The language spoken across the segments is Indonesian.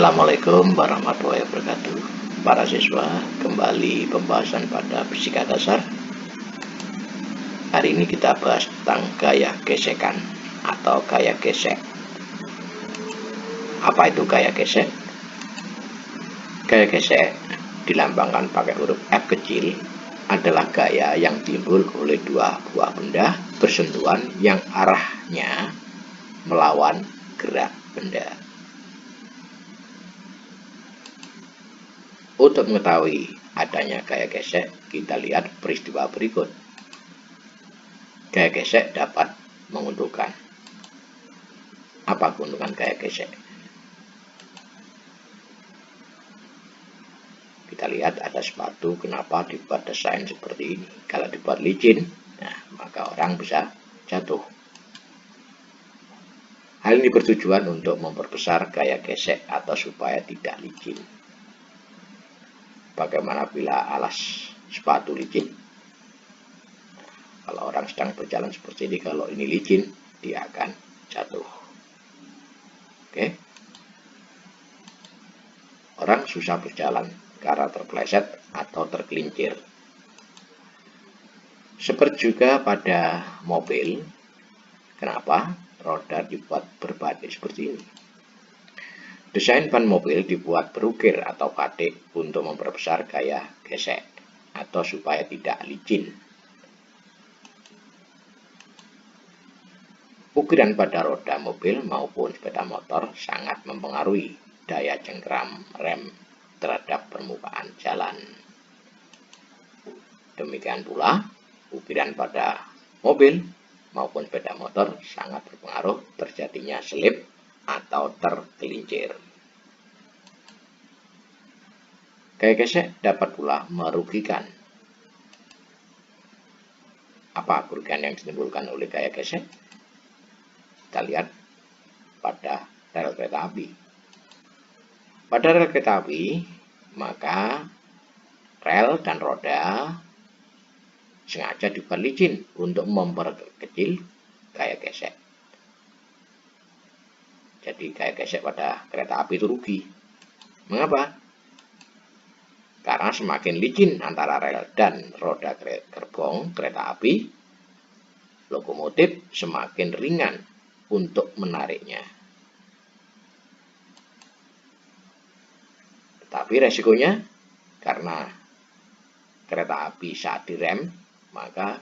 Assalamualaikum warahmatullahi wabarakatuh. Para siswa, kembali pembahasan pada fisika dasar. Hari ini kita bahas tentang gaya gesekan atau gaya gesek. Apa itu gaya gesek? Gaya gesek dilambangkan pakai huruf F kecil adalah gaya yang timbul oleh dua buah benda bersentuhan yang arahnya melawan gerak benda. Untuk mengetahui adanya gaya gesek, kita lihat peristiwa berikut. Gaya gesek dapat menguntungkan. Apa keuntungan gaya gesek? Kita lihat ada sepatu, kenapa dibuat desain seperti ini. Kalau dibuat licin, maka orang bisa jatuh. Hal ini bertujuan untuk memperbesar gaya gesek atau supaya tidak licin. Bagaimana bila alas sepatu licin? Kalau orang sedang berjalan seperti ini, kalau ini licin, dia akan jatuh. Oke. Orang susah berjalan karena terpeleset atau tergelincir. Seperti juga pada mobil, kenapa roda dibuat berbalik seperti ini? Desain ban mobil dibuat berukir atau batik untuk memperbesar gaya gesek atau supaya tidak licin. Ukiran pada roda mobil maupun sepeda motor sangat mempengaruhi daya cengkram rem terhadap permukaan jalan. Demikian pula, ukiran pada mobil maupun sepeda motor sangat berpengaruh terjadinya selip atau tergelincir. Gaya gesek dapat pula merugikan. Apa kerugian yang ditimbulkan oleh gaya gesek? Kita lihat pada rel kereta api. Pada rel kereta api, maka rel dan roda sengaja dibuat licin untuk memperkecil gaya gesek. Jadi gaya gesek pada kereta api itu rugi. Mengapa? Karena semakin licin antara rel dan roda gerbong kereta api, lokomotif semakin ringan untuk menariknya. Tapi resikonya, karena kereta api saat direm, maka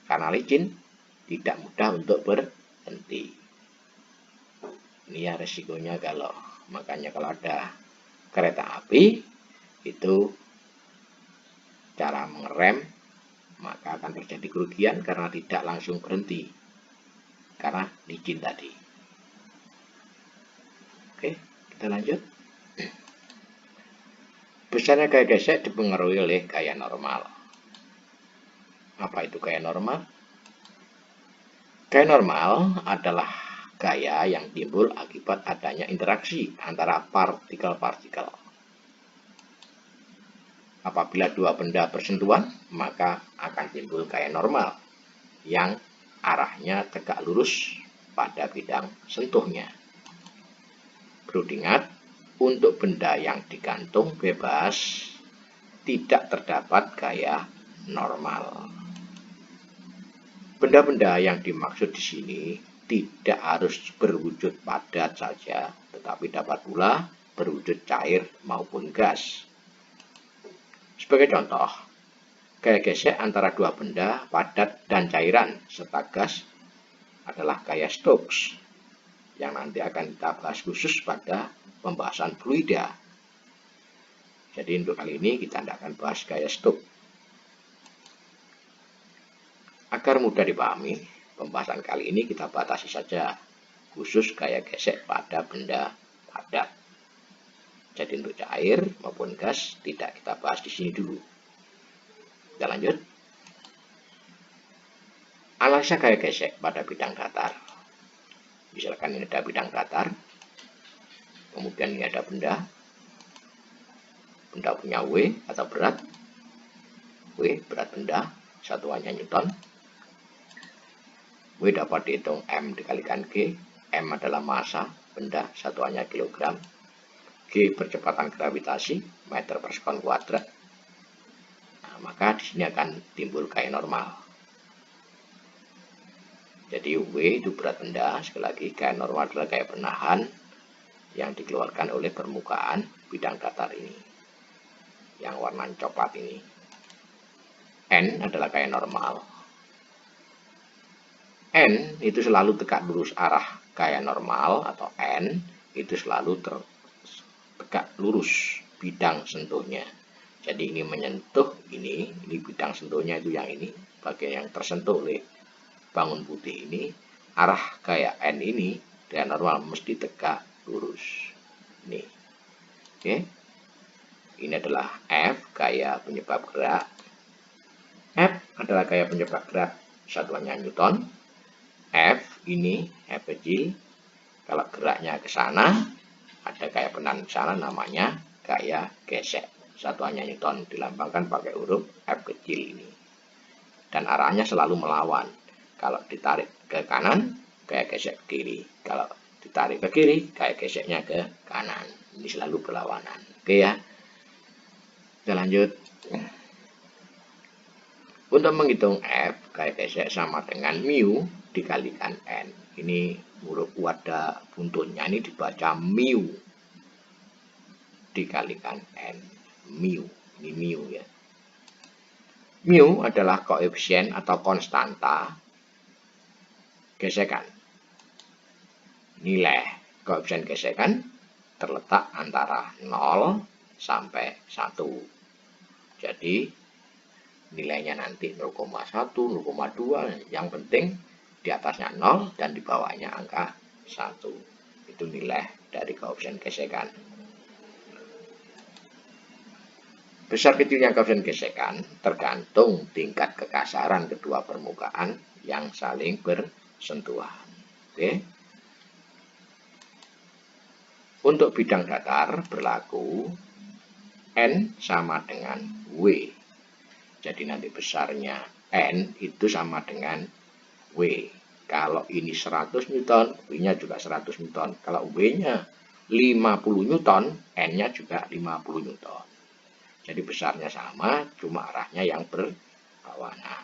karena licin, tidak mudah untuk berhenti. Ini ya resikonya makanya kalau ada kereta api, itu cara mengerem, maka akan terjadi kerugian karena tidak langsung berhenti, karena licin tadi. Oke, kita lanjut. Besarnya gaya gesek dipengaruhi oleh gaya normal. Apa itu gaya normal? Gaya normal adalah gaya yang timbul akibat adanya interaksi antara partikel-partikel. Apabila dua benda bersentuhan, maka akan timbul gaya normal yang arahnya tegak lurus pada bidang sentuhnya. Perlu diingat, untuk benda yang digantung bebas tidak terdapat gaya normal. Benda-benda yang dimaksud di sini tidak harus berwujud padat saja, tetapi dapat pula berwujud cair maupun gas. Sebagai contoh, gaya gesek antara dua benda padat dan cairan serta gas adalah gaya Stokes, yang nanti akan kita bahas khusus pada pembahasan fluida. Jadi untuk kali ini kita tidak akan bahas gaya Stokes. Agar mudah dipahami, pembahasan kali ini kita batasi saja khusus gaya gesek pada benda padat. Jadi untuk cair maupun gas tidak kita bahas di sini dulu. Kita lanjut. Analisa gaya gesek pada bidang datar. Misalkan ini ada bidang datar, kemudian ini ada benda punya W atau berat. W berat benda, satuannya Newton. W dapat dihitung M dikalikan G. M adalah massa benda, satuannya kilogram. G percepatan gravitasi meter per sekon kuadrat. Nah, maka di sini akan timbul gaya normal. Jadi W itu berat benda, sekali lagi gaya normal adalah gaya penahan yang dikeluarkan oleh permukaan bidang datar ini, yang warna coklat ini. N adalah gaya normal. N itu selalu tegak lurus, arah gaya normal atau N itu selalu tegak lurus bidang sentuhnya. Jadi ini menyentuh ini bidang sentuhnya itu yang ini, bagian yang tersentuh oleh bangun putih ini, arah gaya N ini gaya normal mesti tegak lurus. Ini. Oke. Ini adalah F, gaya penyebab gerak. F adalah gaya penyebab gerak, satuannya Newton. F ini F kecil. Kalau geraknya ke sana, ada gaya penahan ke sana, namanya gaya gesek. Satuannya Newton, dilambangkan pakai huruf F kecil ini. Dan arahnya selalu melawan. Kalau ditarik ke kanan, gaya gesek ke kiri. Kalau ditarik ke kiri, gaya geseknya ke kanan. Ini selalu berlawanan. Oke ya. Kita lanjut. Untuk menghitung F, gaya gesek sama dengan mu dikalikan N. Ini huruf wadah buntutnya ini dibaca mu dikalikan N. Mu. Ini mu ya. Mu adalah koefisien atau konstanta gesekan. Nilai koefisien gesekan terletak antara 0 sampai 1. Jadi nilainya nanti 0,1, 0,2, yang penting di atasnya 0 dan di bawahnya angka 1. Itu nilai dari koefisien gesekan. Besar kecilnya koefisien gesekan tergantung tingkat kekasaran kedua permukaan yang saling bersentuhan. Oke. Untuk bidang datar berlaku N sama dengan W. Jadi nanti besarnya N itu sama dengan W. Kalau ini 100 Newton, W-nya juga 100 Newton. Kalau W-nya 50 Newton, N-nya juga 50 Newton. Jadi besarnya sama, cuma arahnya yang berlawanan.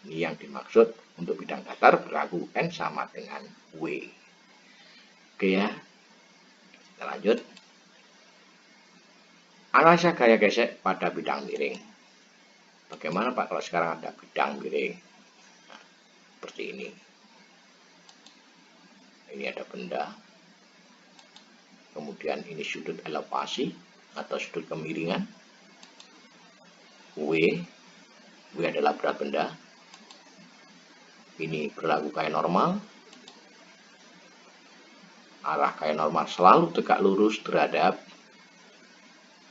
Ini yang dimaksud untuk bidang datar berlaku N sama dengan W. Oke ya. Kita lanjut. Analisa gaya gesek pada bidang miring. Bagaimana Pak kalau sekarang ada bidang miring? Nah, seperti ini. Ini ada benda. Kemudian ini sudut elevasi atau sudut kemiringan. W adalah berat benda. Ini berlaku gaya normal. Arah gaya normal selalu tegak lurus terhadap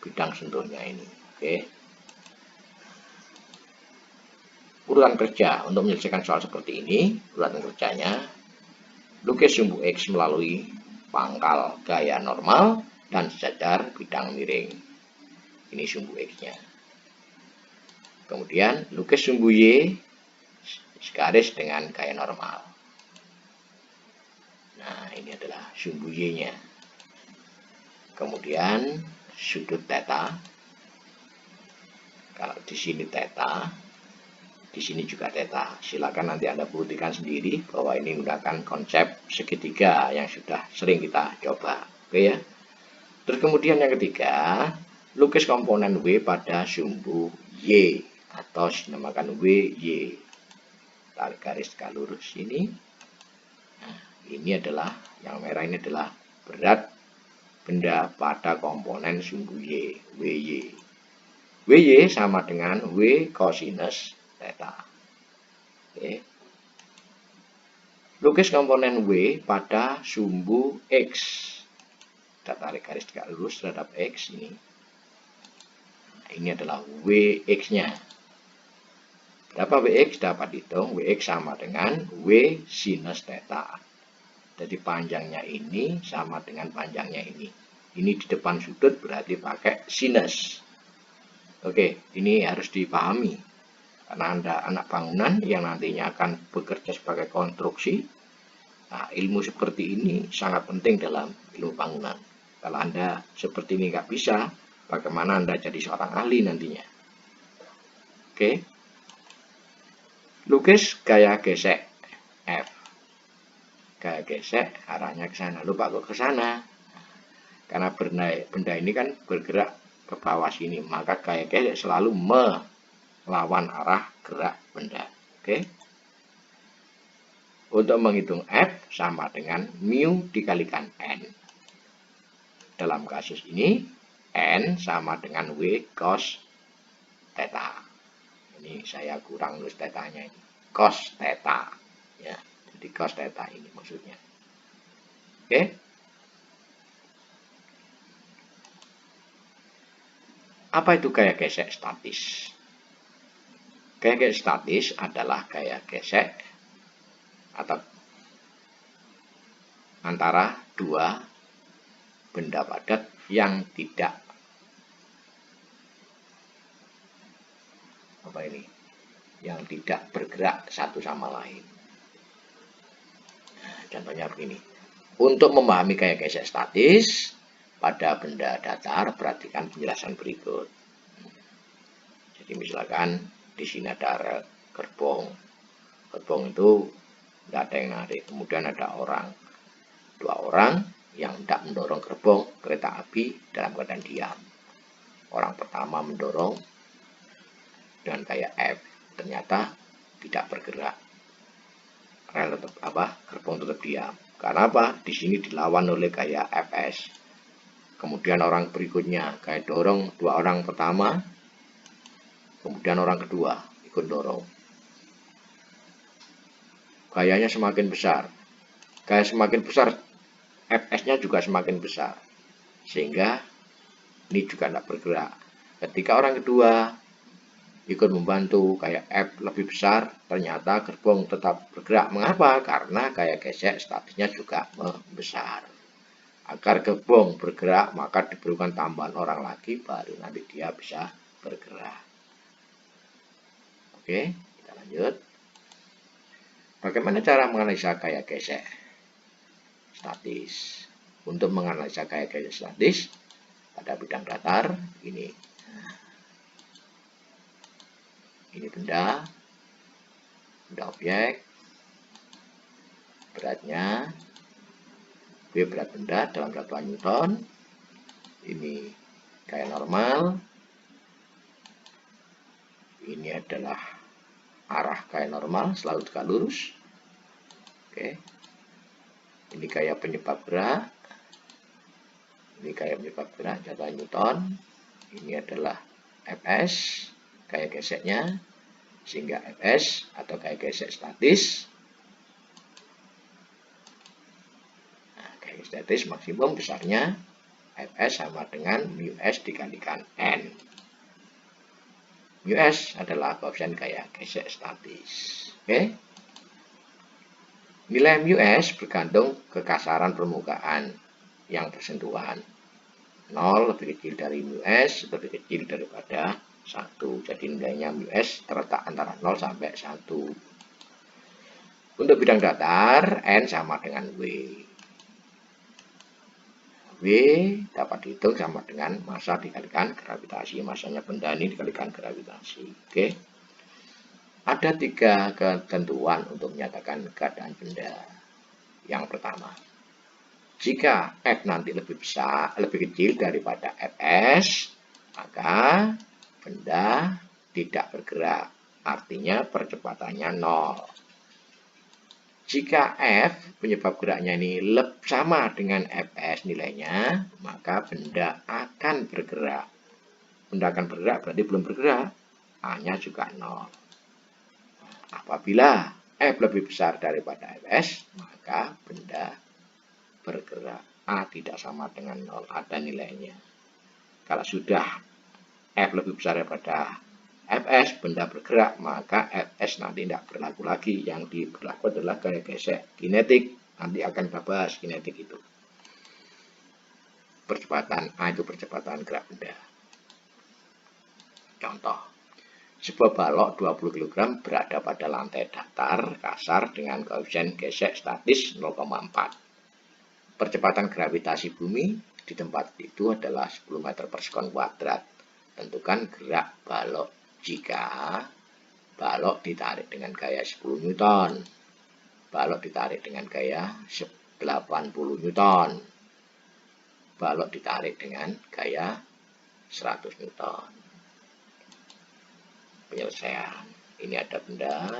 bidang sentuhnya ini. Oke. Urutan kerja untuk menyelesaikan soal seperti ini, urutan kerjanya, lukis sumbu X melalui pangkal gaya normal dan sejajar bidang miring. Ini sumbu X-nya. Kemudian lukis sumbu Y segaris dengan gaya normal. Nah, ini adalah sumbu Y-nya. Kemudian sudut theta. Kalau di sini theta, di sini juga theta. Silakan nanti Anda buktikan sendiri bahwa ini menggunakan konsep segitiga yang sudah sering kita coba. Oke ya. Terus kemudian yang ketiga, lukis komponen W pada sumbu Y atau dinamakan WY. Tarik garis tegak lurus ini. Nah, ini adalah yang merah, ini adalah berat benda pada komponen sumbu Y, WY. WY sama dengan W kosinus theta. Oke. Lukis komponen W pada sumbu X. Kita tarik garis tegak lurus terhadap X ini. Nah, ini adalah WX-nya. Berapa WX dapat dihitung? WX sama dengan W sinus theta. Jadi panjangnya ini sama dengan panjangnya ini. Ini di depan sudut berarti pakai sinus. Oke, ini harus dipahami. Karena Anda anak bangunan yang nantinya akan bekerja sebagai konstruksi. Nah, ilmu seperti ini sangat penting dalam ilmu bangunan. Kalau Anda seperti ini nggak bisa, bagaimana Anda jadi seorang ahli nantinya? Oke. Lukis gaya gesek F. Gaya gesek arahnya ke sana. Lupa kok ke sana. Karena benda ini kan bergerak ke bawah sini, maka gaya gesek selalu melawan arah gerak benda. Oke. Untuk menghitung F sama dengan mu dikalikan N. Dalam kasus ini, N sama dengan W cos theta. Ini saya kurang nulis tetanya ini. Cos theta. Ya, jadi cos theta ini maksudnya. Oke. Apa itu gaya gesek statis? Gaya gesek statis adalah gaya gesek atau antara dua benda padat yang tidak bergerak satu sama lain. Nah, contohnya begini. Untuk memahami gaya gesek statis pada benda datar, perhatikan penjelasan berikut. Jadi misalkan di sini ada gerbong. Gerbong itu tidak ada yang narik. Kemudian ada dua orang yang tidak mendorong gerbong kereta api dalam keadaan diam. Orang pertama mendorong dengan gaya F, ternyata tidak bergerak. Gerbong tetap diam. Karena apa? Di sini dilawan oleh gaya Fs. Kemudian orang berikutnya gaya dorong, dua orang pertama, kemudian orang kedua ikut dorong. Gayanya semakin besar. Gaya semakin besar, Fs-nya juga semakin besar. Sehingga ini juga tidak bergerak. Ketika orang kedua ikut membantu, kayak F lebih besar, ternyata gerbong tetap bergerak. Mengapa? Karena gaya gesek statisnya juga membesar. Agar gerbong bergerak, maka diperlukan tambahan orang lagi, baru nanti dia bisa bergerak. Oke, kita lanjut. Bagaimana cara menganalisa gaya gesek statis? Untuk menganalisa gaya gesek statis pada bidang datar, ini benda objek, beratnya V berat benda dalam satuan Newton. Ini gaya normal, ini adalah arah gaya normal, selalu tegak lurus. Oke, ini gaya penyebab gerak, ini gaya penyebab gerak satuan Newton. Ini adalah Fs, gaya geseknya, sehingga Fs atau gaya gesek statis. Nah, gaya statis maksimum besarnya Fs sama dengan µs dikalikan N. µs adalah koefisien gaya gesek statis. Oke. Nilai µs bergantung kekasaran permukaan yang bersentuhan. 0 lebih kecil dari µs, lebih kecil daripada 1. Jadi nilainya µs terletak antara 0 sampai 1. Untuk bidang datar, N sama dengan W. W dapat dihitung sama dengan massa dikalikan gravitasi. Massanya benda ini dikalikan gravitasi. Oke. Ada 3 ketentuan untuk menyatakan keadaan benda. Yang pertama, jika F nanti lebih kecil daripada Fs, maka benda tidak bergerak. Artinya percepatannya 0. Jika F penyebab geraknya ini sama dengan Fs nilainya, maka benda akan bergerak. Benda akan bergerak berarti belum bergerak. A-nya juga 0. Apabila F lebih besar daripada Fs, maka benda bergerak. A tidak sama dengan 0, ada nilainya. Kalau sudah F lebih besar daripada Fs, benda bergerak, maka Fs nanti tidak berlaku lagi. Yang diberlaku adalah gaya gesek kinetik. Nanti akan kita bahas kinetik itu. Percepatan A itu percepatan gerak benda. Contoh, sebuah balok 20 kg berada pada lantai datar kasar dengan koefisien gesek statis 0,4. Percepatan gravitasi bumi di tempat itu adalah 10 meter per sekon kuadrat. Tentukan gerak balok jika balok ditarik dengan gaya 10 Newton. Balok ditarik dengan gaya 80 Newton. Balok ditarik dengan gaya 100 Newton. Penyelesaian. Ini ada benda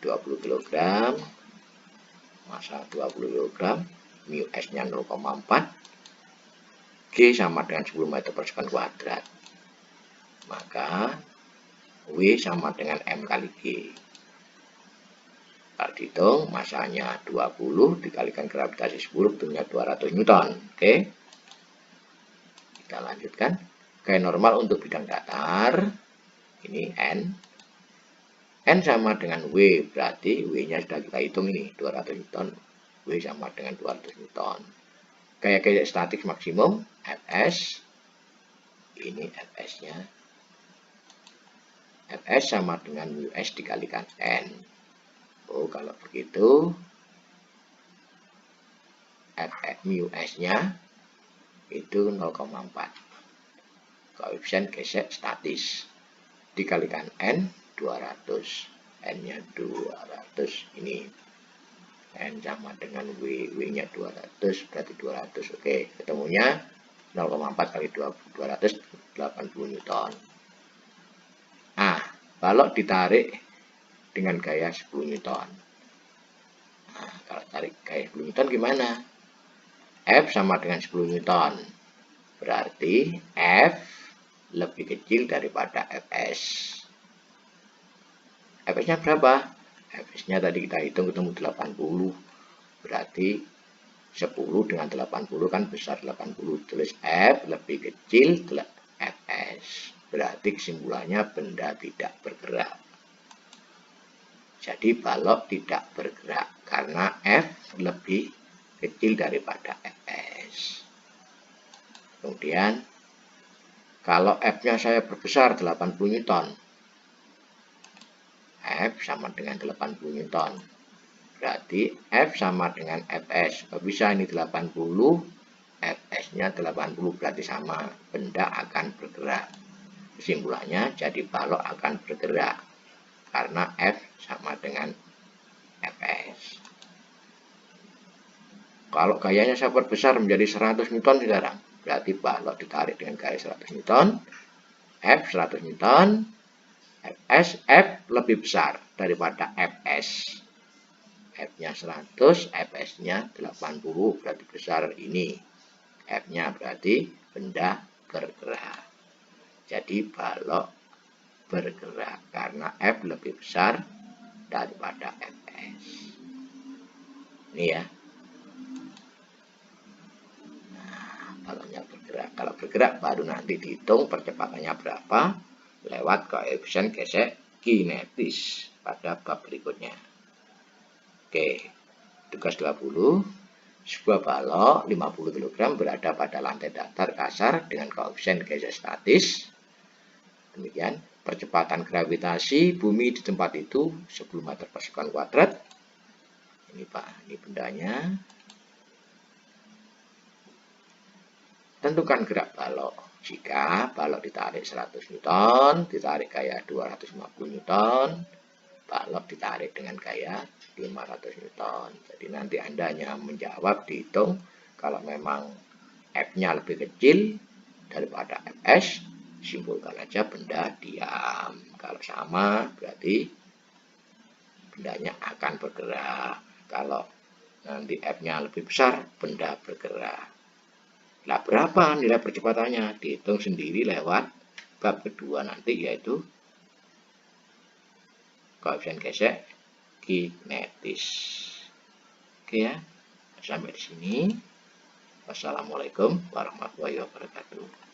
20 kg, massa 20 kg, mu S-nya 0,4, G sama dengan 10 meter per sekon kuadrat. Maka W sama dengan M kali G. Kalau dihitung, masanya 20 dikalikan gravitasi 10, tentunya 200 Newton. Oke. Kita lanjutkan. Gaya normal untuk bidang datar. Ini N. N sama dengan W, berarti W-nya sudah kita hitung ini, 200 Newton. W sama dengan 200 Newton. Gaya geser statik maksimum, Fs. Ini Fs-nya. Fs sama dengan Mus dikalikan N. Oh, kalau begitu, Mus-nya itu 0,4. Koefisien geser statis. Dikalikan N, 200. N-nya 200. Ini N sama dengan W. W-nya 200, berarti 200. Oke, ketemunya 0,4 kali 280 Newton. Nah, balok ditarik dengan gaya 10 Newton. Nah, kalau tarik gaya 10 Newton gimana? F sama dengan 10 Newton. Berarti F lebih kecil daripada Fs. Fs-nya berapa? Fs-nya tadi kita hitung ketemu 80. Berarti 10 dengan 80 kan besar 80. Tulis F lebih kecil Fs. Berarti kesimpulannya benda tidak bergerak. Jadi balok tidak bergerak karena F lebih kecil daripada Fs. Kemudian kalau F-nya saya perbesar 80 Newton. F sama dengan 80 Newton. Berarti F sama dengan Fs. Kalau bisa ini 80, Fs-nya 80 berarti sama. Benda akan bergerak. Kesimpulannya jadi balok akan bergerak. Karena F sama dengan Fs. Kalau gayanya saya perbesar menjadi 100 Newton sekarang. Berarti balok ditarik dengan gaya 100 Newton. F 100 Newton. F lebih besar daripada Fs. F-nya 100, Fs-nya 80, berarti besar ini. F-nya berarti benda bergerak. Jadi balok bergerak karena F lebih besar daripada Fs. Ini ya. Nah, baloknya bergerak. Kalau bergerak baru nanti dihitung percepatannya berapa lewat koefisien geser kinetis pada bab berikutnya. Oke, tugas 20. Sebuah balok 50 kg berada pada lantai datar kasar dengan koefisien geser statis. Demikian, percepatan gravitasi bumi di tempat itu 10 meter per sekon kuadrat. Ini Pak, ini bendanya. Tentukan gerak balok. Jika balok ditarik 100 Newton, ditarik gaya 250 Newton, balok ditarik dengan gaya 500 Newton. Jadi nanti Anda hanya menjawab, dihitung. Kalau memang F-nya lebih kecil daripada Fs, simpulkan aja benda diam. Kalau sama, berarti bendanya akan bergerak. Kalau nanti F-nya lebih besar, benda bergerak. Nah, berapa nilai percepatannya? Dihitung sendiri lewat bab kedua nanti, yaitu koefisien geser kinetis. Oke ya, sampai di sini. Wassalamualaikum warahmatullahi wabarakatuh.